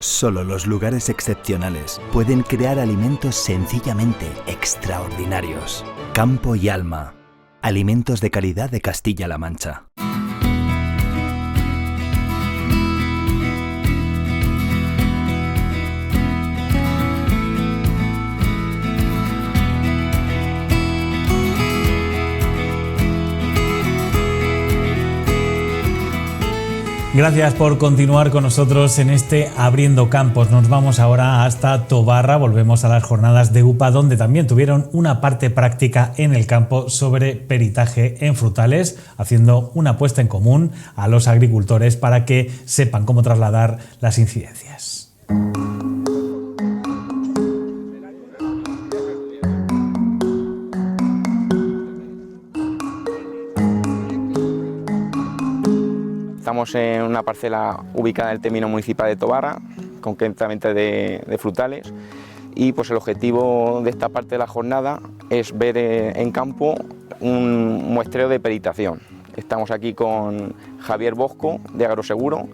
Solo los lugares excepcionales pueden crear alimentos sencillamente extraordinarios. Campo y Alma. Alimentos de calidad de Castilla-La Mancha. Gracias por continuar con nosotros en este Abriendo Campos. Nos vamos ahora hasta Tobarra, volvemos a las jornadas de UPA, donde también tuvieron una parte práctica en el campo sobre peritaje en frutales, haciendo una apuesta en común a los agricultores para que sepan cómo trasladar las incidencias. Estamos en una parcela ubicada en el término municipal de Tobarra, concretamente de frutales, y pues el objetivo de esta parte de la jornada es ver en campo un muestreo de peritación. Estamos aquí con Javier Bosco, de Agroseguro,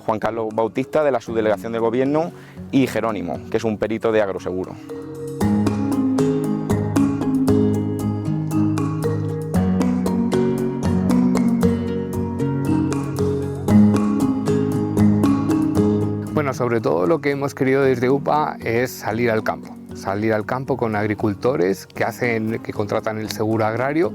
Juan Carlos Bautista, de la Subdelegación del Gobierno, y Jerónimo, que es un perito de Agroseguro. Bueno, sobre todo lo que hemos querido desde UPA es salir al campo con agricultores que contratan el seguro agrario,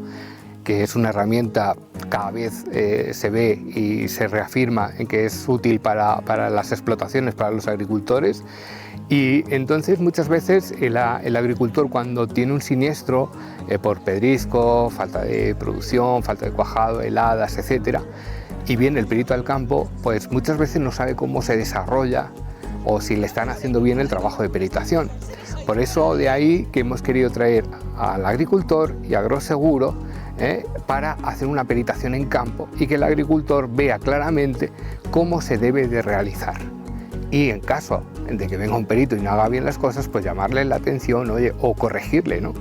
que es una herramienta cada vez se ve y se reafirma en que es útil para las explotaciones, para los agricultores. Y entonces muchas veces el agricultor, cuando tiene un siniestro por pedrisco, falta de producción, falta de cuajado, heladas, etcétera, y viene el perito al campo, pues muchas veces no sabe cómo se desarrolla o si le están haciendo bien el trabajo de peritación. Por eso de ahí que hemos querido traer al agricultor y a Agroseguro para hacer una peritación en campo y que el agricultor vea claramente cómo se debe de realizar. Y en caso de que venga un perito y no haga bien las cosas, pues llamarle la atención, oye, o corregirle, ¿no?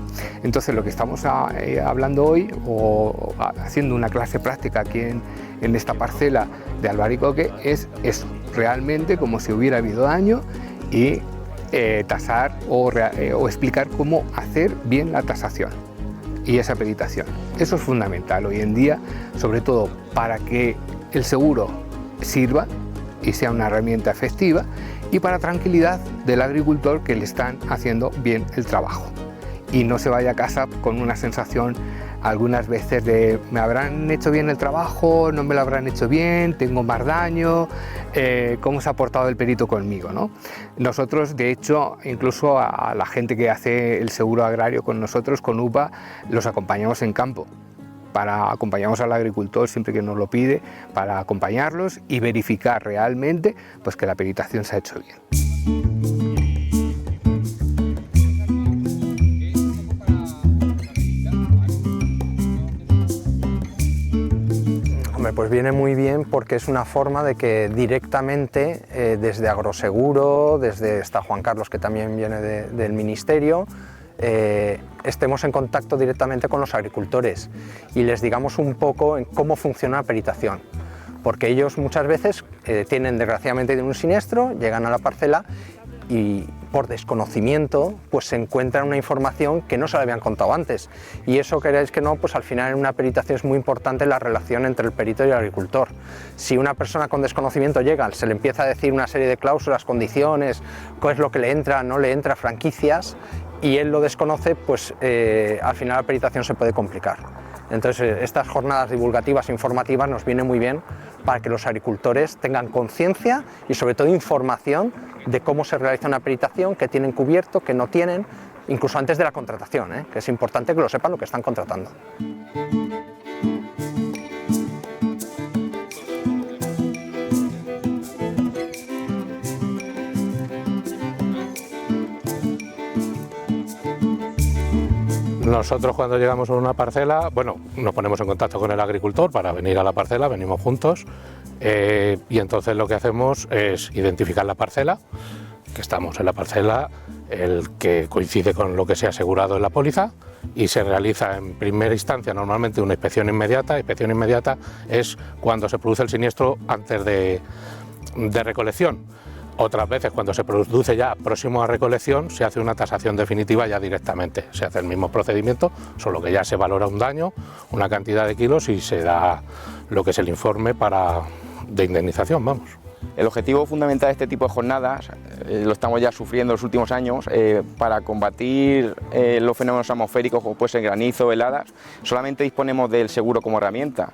Entonces lo que estamos hablando hoy, o haciendo una clase práctica aquí en esta parcela de albaricoque, es eso, realmente como si hubiera habido daño y tasar o explicar cómo hacer bien la tasación y esa peritación. Eso es fundamental hoy en día, sobre todo para que el seguro sirva y sea una herramienta efectiva, y para tranquilidad del agricultor, que le están haciendo bien el trabajo y no se vaya a casa con una sensación algunas veces de ¿me habrán hecho bien el trabajo? ¿No me lo habrán hecho bien? ¿Tengo más daño? ¿Cómo se ha portado el perito conmigo, ¿no? Nosotros, de hecho, incluso a la gente que hace el seguro agrario con nosotros, con UPA, los acompañamos en campo. Acompañamos al agricultor siempre que nos lo pide, para acompañarlos y verificar realmente pues, que la peritación se ha hecho bien. Hombre, pues viene muy bien porque es una forma de que directamente desde Agroseguro, está Juan Carlos, que también viene del Ministerio, estemos en contacto directamente con los agricultores y les digamos un poco en cómo funciona la peritación, porque ellos muchas veces desgraciadamente un siniestro, llegan a la parcela y por desconocimiento pues se encuentran una información que no se le habían contado antes, y eso, queráis que no, pues al final en una peritación es muy importante la relación entre el perito y el agricultor. Si una persona con desconocimiento llega, se le empieza a decir una serie de cláusulas, condiciones, qué es lo que le entra, no le entra, franquicias, y él lo desconoce, pues al final la peritación se puede complicar. Entonces estas jornadas divulgativas e informativas nos vienen muy bien para que los agricultores tengan conciencia y sobre todo información de cómo se realiza una peritación, qué tienen cubierto, qué no tienen, incluso antes de la contratación, que es importante que lo sepan lo que están contratando. Nosotros cuando llegamos a una parcela, bueno, nos ponemos en contacto con el agricultor para venir a la parcela, venimos juntos, y entonces lo que hacemos es identificar la parcela, que estamos en la parcela, el que coincide con lo que se ha asegurado en la póliza, y se realiza en primera instancia normalmente una inspección inmediata. Inspección inmediata es cuando se produce el siniestro antes de recolección. Otras veces, cuando se produce ya próximo a recolección, se hace una tasación definitiva ya directamente. Se hace el mismo procedimiento, solo que ya se valora un daño, una cantidad de kilos y se da lo que es el informe de indemnización, vamos. El objetivo fundamental de este tipo de jornadas, lo estamos ya sufriendo en los últimos años, para combatir los fenómenos atmosféricos como puede ser granizo, heladas, solamente disponemos del seguro como herramienta.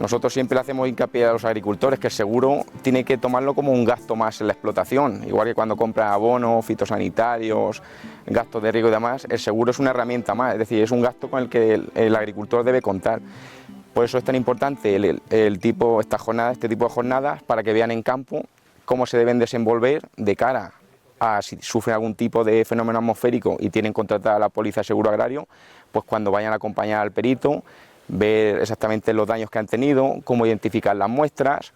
Nosotros siempre le hacemos hincapié a los agricultores que el seguro tiene que tomarlo como un gasto más en la explotación, igual que cuando compran abonos, fitosanitarios, gastos de riego y demás, el seguro es una herramienta más, es decir, es un gasto con el que el agricultor debe contar. Por eso es tan importante este tipo de jornadas, para que vean en campo cómo se deben desenvolver de cara a si sufren algún tipo de fenómeno atmosférico y tienen contratada la póliza de seguro agrario, pues cuando vayan a acompañar al perito, ver exactamente los daños que han tenido, cómo identificar las muestras,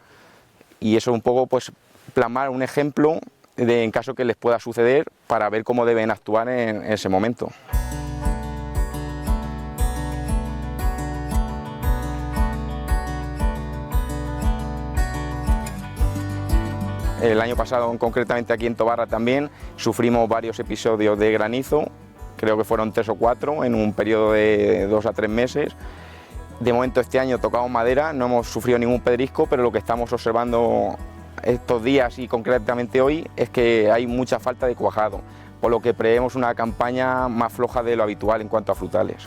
y eso un poco pues plasmar un ejemplo en caso que les pueda suceder, para ver cómo deben actuar en ese momento. El año pasado, concretamente aquí en Tobarra también, sufrimos varios episodios de granizo, creo que fueron 3 o 4 en un periodo de 2 a 3 meses. De momento este año tocamos madera, no hemos sufrido ningún pedrisco, pero lo que estamos observando estos días y concretamente hoy es que hay mucha falta de cuajado, por lo que preveemos una campaña más floja de lo habitual en cuanto a frutales.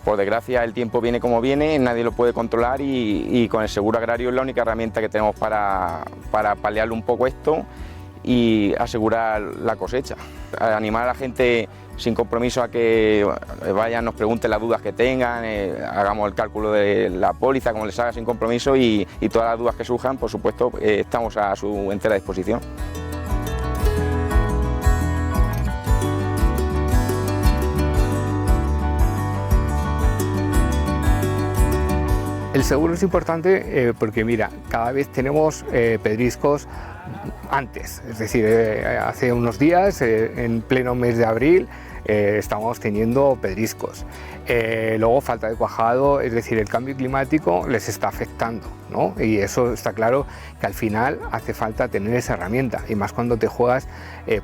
Por desgracia el tiempo viene como viene, nadie lo puede controlar y con el seguro agrario es la única herramienta que tenemos para paliar un poco esto y asegurar la cosecha. Animar a la gente sin compromiso a que vayan, nos pregunten las dudas que tengan, hagamos el cálculo de la póliza, como les haga, sin compromiso, y todas las dudas que surjan, por supuesto, estamos a su entera disposición. El seguro es importante porque mira, cada vez tenemos pedriscos antes, es decir, hace unos días, en pleno mes de abril, estamos teniendo pedriscos. Luego falta de cuajado, es decir, el cambio climático les está afectando, ¿no? Y eso está claro que al final hace falta tener esa herramienta, y más cuando te juegas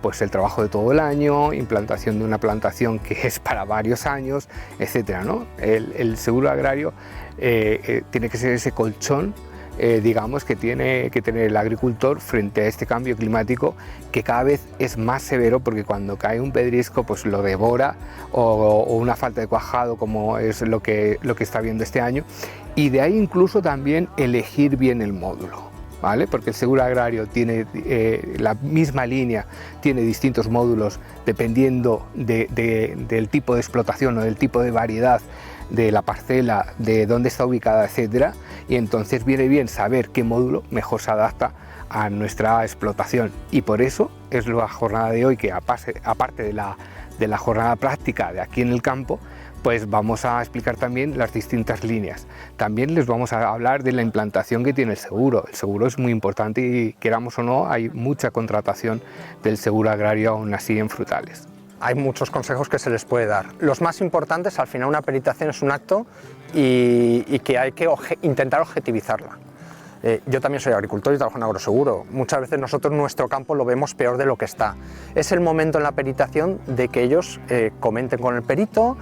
pues el trabajo de todo el año, implantación de una plantación que es para varios años, etcétera, ¿no? El seguro agrario tiene que ser ese colchón, digamos, que tiene que tener el agricultor frente a este cambio climático, que cada vez es más severo, porque cuando cae un pedrisco pues lo devora, o una falta de cuajado, como es lo que está viendo este año, y de ahí incluso también elegir bien el módulo, ¿vale? Porque el seguro agrario tiene la misma línea, tiene distintos módulos dependiendo del tipo de explotación o del tipo de variedad de la parcela, de dónde está ubicada, etcétera, y entonces viene bien saber qué módulo mejor se adapta a nuestra explotación. Y por eso es la jornada de hoy, que aparte de la jornada práctica de aquí en el campo, pues vamos a explicar también las distintas líneas. También les vamos a hablar de la implantación que tiene el seguro. El seguro es muy importante y, queramos o no, hay mucha contratación del seguro agrario aún así en frutales. Hay muchos consejos que se les puede dar. Los más importantes, al final una peritación es un acto y que hay que intentar objetivizarla. Yo también soy agricultor y trabajo en agroseguro. Muchas veces nosotros nuestro campo lo vemos peor de lo que está. Es el momento en la peritación de que ellos comenten con el perito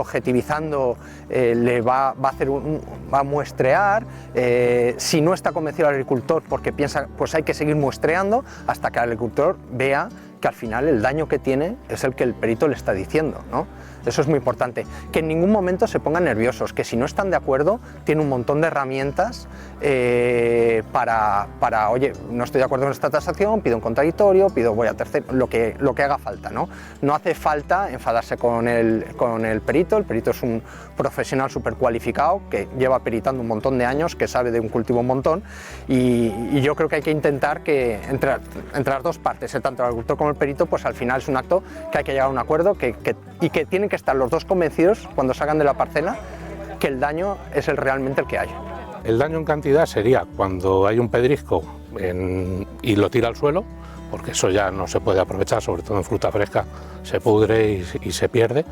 objetivizando le va a muestrear. Si no está convencido el agricultor porque piensa, pues hay que seguir muestreando hasta que el agricultor vea que al final el daño que tiene es el que el perito le está diciendo, ¿no? Eso es muy importante. Que en ningún momento se pongan nerviosos, que si no están de acuerdo, tiene un montón de herramientas para, oye, no estoy de acuerdo con esta tasación, pido un contradictorio, voy a tercero, lo que haga falta, ¿no? No hace falta enfadarse con el perito es un profesional súper cualificado, que lleva peritando un montón de años, que sabe de un cultivo un montón, y yo creo que hay que intentar que entre las dos partes, tanto el agricultor como el perito, pues al final es un acto que hay que llegar a un acuerdo y que tienen que estar los dos convencidos cuando salgan de la parcela que el daño es realmente el que hay. El daño en cantidad sería cuando hay un pedrisco y lo tira al suelo, porque eso ya no se puede aprovechar, sobre todo en fruta fresca, se pudre y se pierde.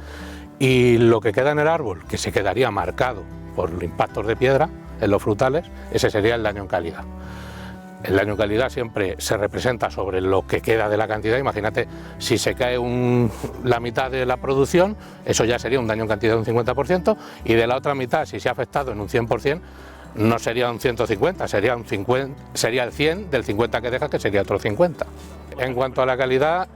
Y lo que queda en el árbol, que se quedaría marcado por los impactos de piedra en los frutales, ese sería el daño en calidad. el daño en calidad siempre se representa sobre lo que queda de la cantidad. Imagínate, si se cae la mitad de la producción, eso ya sería un daño en cantidad de un 50%, y de la otra mitad, si se ha afectado en un 100%, no sería un 150, sería el 100 del 50 que deja, que sería otro 50. En cuanto a la calidad,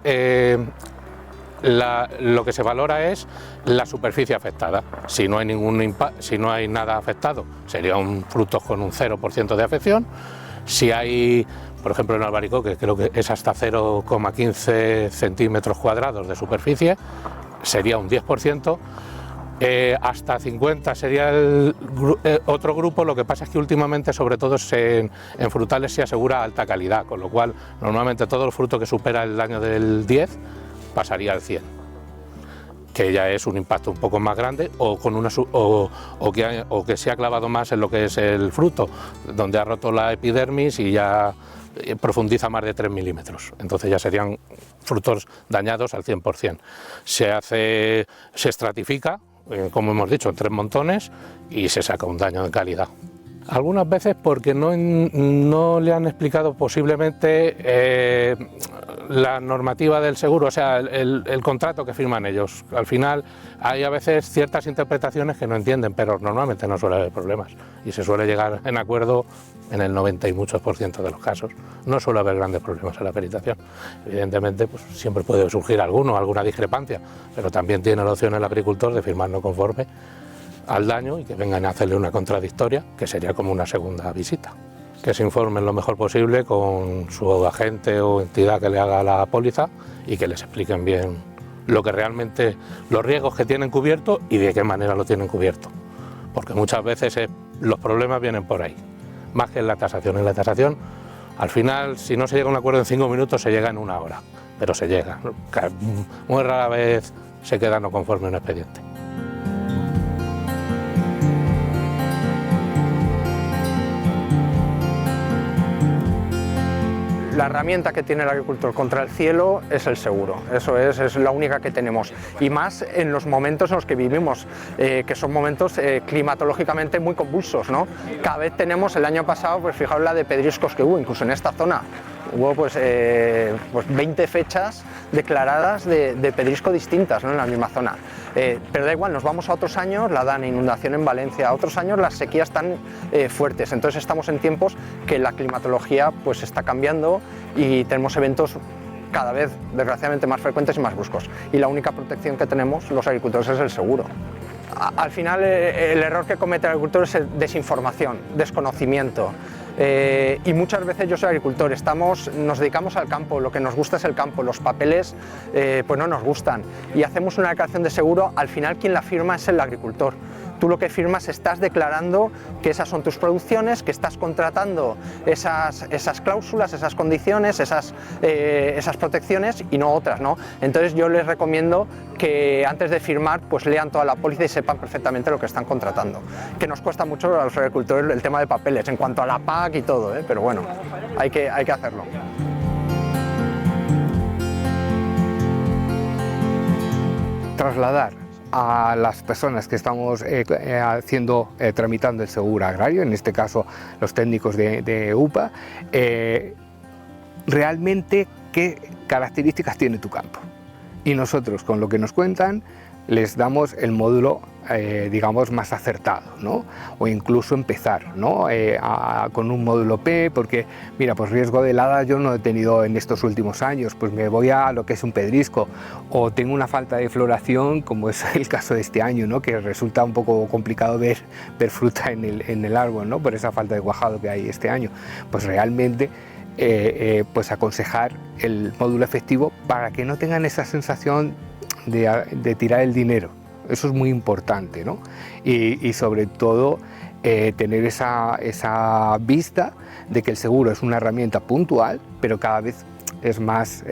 lo que se valora es la superficie afectada. Si no hay nada afectado, sería un fruto con un 0% de afección. Si hay, por ejemplo, en albaricoque, creo que es hasta 0,15 centímetros cuadrados de superficie, sería un 10%. Hasta 50 sería otro grupo. Lo que pasa es que últimamente, sobre todo en frutales, se asegura alta calidad, con lo cual normalmente todo el fruto que supera el daño del 10 pasaría al 100, que ya es un impacto un poco más grande, o que se ha clavado más en lo que es el fruto, donde ha roto la epidermis y ya profundiza más de 3 milímetros. Entonces ya serían frutos dañados al 100%. Se estratifica, como hemos dicho, en 3 montones y se saca un daño de calidad. Algunas veces porque no le han explicado posiblemente la normativa del seguro, o sea, el contrato que firman ellos. Al final hay a veces ciertas interpretaciones que no entienden, pero normalmente no suele haber problemas y se suele llegar en acuerdo en el 90 y muchos % de los casos. No suele haber grandes problemas en la peritación. Evidentemente, pues siempre puede surgir alguna discrepancia, pero también tiene la opción el agricultor de firmar no conforme al daño y que vengan a hacerle una contradictoria, que sería como una segunda visita. Que se informen lo mejor posible con su agente o entidad que le haga la póliza y que les expliquen bien lo que realmente, los riesgos que tienen cubierto y de qué manera lo tienen cubierto. Porque muchas veces los problemas vienen por ahí, más que en la tasación. En la tasación, al final, si no se llega a un acuerdo en 5 minutos, se llega en 1 hora, pero se llega. Muy rara vez se queda no conforme un expediente. La herramienta que tiene el agricultor contra el cielo es el seguro, eso es la única que tenemos, y más en los momentos en los que vivimos, que son momentos climatológicamente muy convulsos, ¿no? Cada vez tenemos, el año pasado, pues fijaos la de pedriscos que hubo, incluso en esta zona, hubo pues 20 fechas declaradas de pedrisco distintas, ¿no? En la misma zona. Pero da igual, nos vamos a otros años, la dan inundación en Valencia, a otros años las sequías están fuertes, entonces estamos en tiempos que la climatología pues está cambiando y tenemos eventos cada vez desgraciadamente más frecuentes y más bruscos, y la única protección que tenemos los agricultores es el seguro. Al final el error que comete el agricultor es desinformación, desconocimiento. Y muchas veces yo soy agricultor, nos dedicamos al campo, lo que nos gusta es el campo, los papeles pues no nos gustan, y hacemos una declaración de seguro, al final quien la firma es el agricultor. Tú lo que firmas, estás declarando que esas son tus producciones, que estás contratando esas cláusulas, esas condiciones, esas protecciones y no otras, ¿no? Entonces yo les recomiendo que antes de firmar pues lean toda la póliza y sepan perfectamente lo que están contratando. Que nos cuesta mucho a los agricultores el tema de papeles, en cuanto a la PAC y todo, pero bueno, hay que hacerlo. Trasladar a las personas que estamos tramitando el seguro agrario, en este caso los técnicos de UPA, realmente qué características tiene tu campo. Y nosotros, con lo que nos cuentan, les damos el módulo digamos más acertado, ¿no? O incluso empezar, ¿no? Con un módulo P, porque mira, pues riesgo de helada yo no he tenido en estos últimos años, pues me voy a lo que es un pedrisco, o tengo una falta de floración, como es el caso de este año, ¿no? Que resulta un poco complicado ver fruta en el árbol, ¿no? Por esa falta de cuajado que hay este año. Pues realmente pues aconsejar el módulo efectivo para que no tengan esa sensación de tirar el dinero. Eso es muy importante, ¿no? Y sobre todo tener esa vista de que el seguro es una herramienta puntual, pero cada vez es más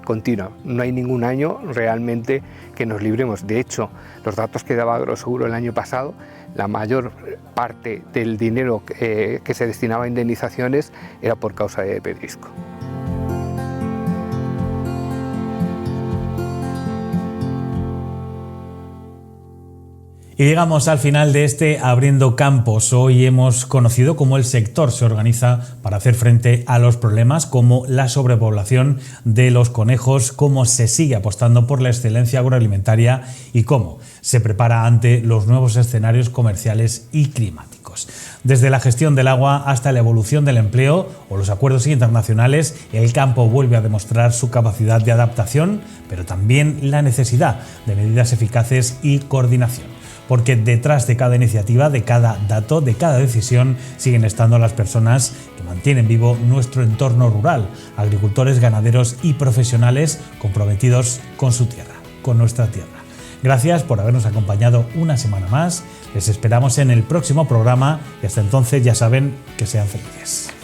continua. No hay ningún año realmente que nos libremos. De hecho, los datos que daba Agroseguro el año pasado, la mayor parte del dinero que se destinaba a indemnizaciones era por causa de pedrisco. Y llegamos al final de este Abriendo Campos. Hoy hemos conocido cómo el sector se organiza para hacer frente a los problemas como la sobrepoblación de los conejos, cómo se sigue apostando por la excelencia agroalimentaria y cómo se prepara ante los nuevos escenarios comerciales y climáticos. Desde la gestión del agua hasta la evolución del empleo o los acuerdos internacionales, el campo vuelve a demostrar su capacidad de adaptación, pero también la necesidad de medidas eficaces y coordinación. Porque detrás de cada iniciativa, de cada dato, de cada decisión, siguen estando las personas que mantienen vivo nuestro entorno rural, agricultores, ganaderos y profesionales comprometidos con su tierra, con nuestra tierra. Gracias por habernos acompañado una semana más. Les esperamos en el próximo programa y hasta entonces ya saben que sean felices.